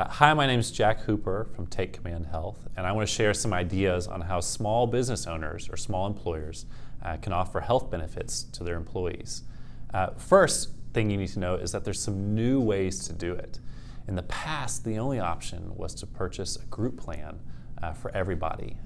Hi, my name is Jack Hooper from Take Command Health, and I want to share some ideas on how small business owners or small employers can offer health benefits to their employees. First thing you need to know is that there's some new ways to do it. In the past, the only option was to purchase a group plan for everybody.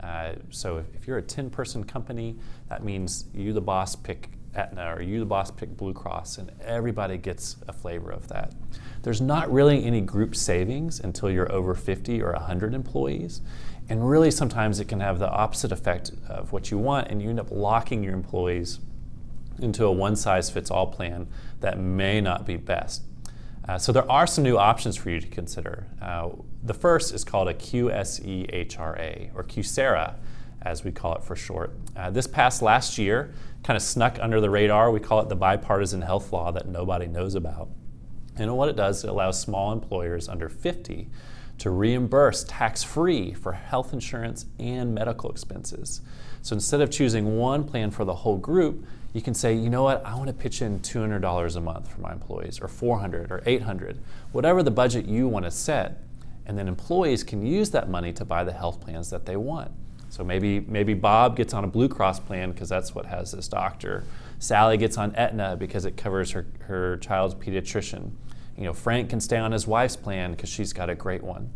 So if you're a 10-person company, that means you, the boss, pick Aetna, or you, the boss, pick Blue Cross, and everybody gets a flavor of that. There's not really any group savings until you're over 50 or 100 employees, and really sometimes it can have the opposite effect of what you want, and you end up locking your employees into a one-size-fits-all plan that may not be best. So there are some new options for you to consider. The first is called a QSEHRA, or QSEHRA, as we call it for short. This passed last year, kind of snuck under the radar. We call it the bipartisan health law that nobody knows about. And what it does, it allows small employers under 50 to reimburse tax-free for health insurance and medical expenses. So instead of choosing one plan for the whole group, you can say, you know what, I want to pitch in $200 a month for my employees, or $400 or $800, whatever the budget you want to set. And then employees can use that money to buy the health plans that they want. So maybe Bob gets on a Blue Cross plan because that's what has this doctor. Sally gets on Aetna because it covers her child's pediatrician. You know, Frank can stay on his wife's plan because she's got a great one.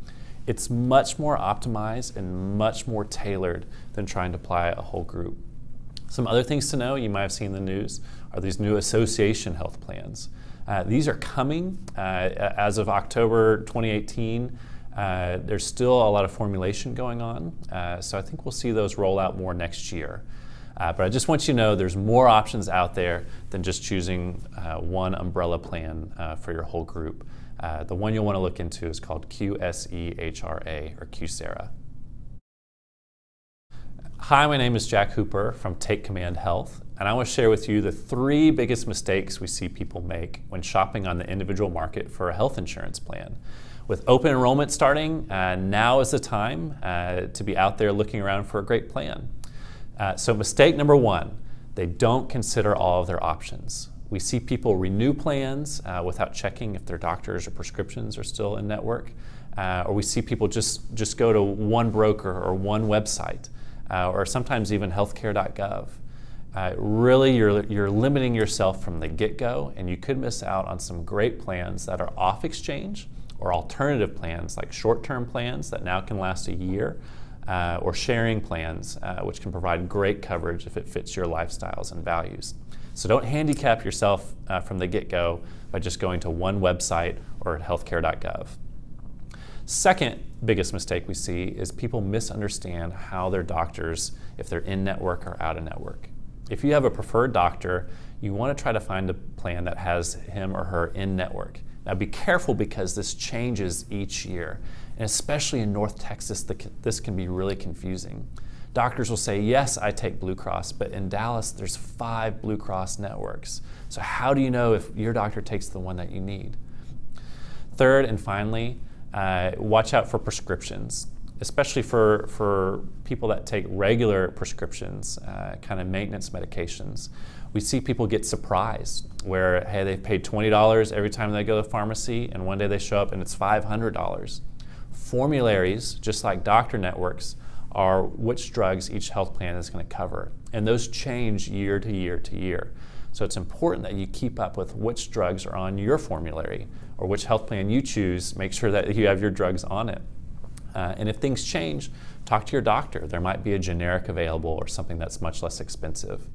It's much more optimized and much more tailored than trying to apply a whole group. Some other things to know, you might have seen in the news, are these new association health plans. These are coming as of October 2018. There's still a lot of formulation going on, so I think we'll see those roll out more next year. But I just want you to know there's more options out there than just choosing one umbrella plan for your whole group. The one you'll want to look into is called QSEHRA, or QSEHRA. Hi, my name is Jack Hooper from Take Command Health, and I want to share with you the 3 biggest mistakes we see people make when shopping on the individual market for a health insurance plan. With open enrollment starting, now is the time to be out there looking around for a great plan. So mistake number 1, they don't consider all of their options. We see people renew plans without checking if their doctors or prescriptions are still in network, or we see people just go to one broker or one website, or sometimes even healthcare.gov. Really, you're limiting yourself from the get-go, and you could miss out on some great plans that are off exchange, or alternative plans like short-term plans that now can last a year, or sharing plans which can provide great coverage if it fits your lifestyles and values. So don't handicap yourself from the get-go by just going to one website or healthcare.gov. Second biggest mistake we see is people misunderstand how their doctors, if they're in network or out of network. If you have a preferred doctor, you want to try to find a plan that has him or her in network. Now be careful because this changes each year, and especially in North Texas, this can be really confusing. Doctors will say, yes, I take Blue Cross, but in Dallas, there's 5 Blue Cross networks. So how do you know if your doctor takes the one that you need? Third and finally, watch out for prescriptions, especially for people that take regular prescriptions, kind of maintenance medications. We see people get surprised where, hey, they've paid $20 every time they go to the pharmacy, and one day they show up and it's $500. Formularies, just like doctor networks, are which drugs each health plan is going to cover, and those change year to year to year. So it's important that you keep up with which drugs are on your formulary, or which health plan you choose. Make sure that you have your drugs on it. And if things change, talk to your doctor. There might be a generic available or something that's much less expensive.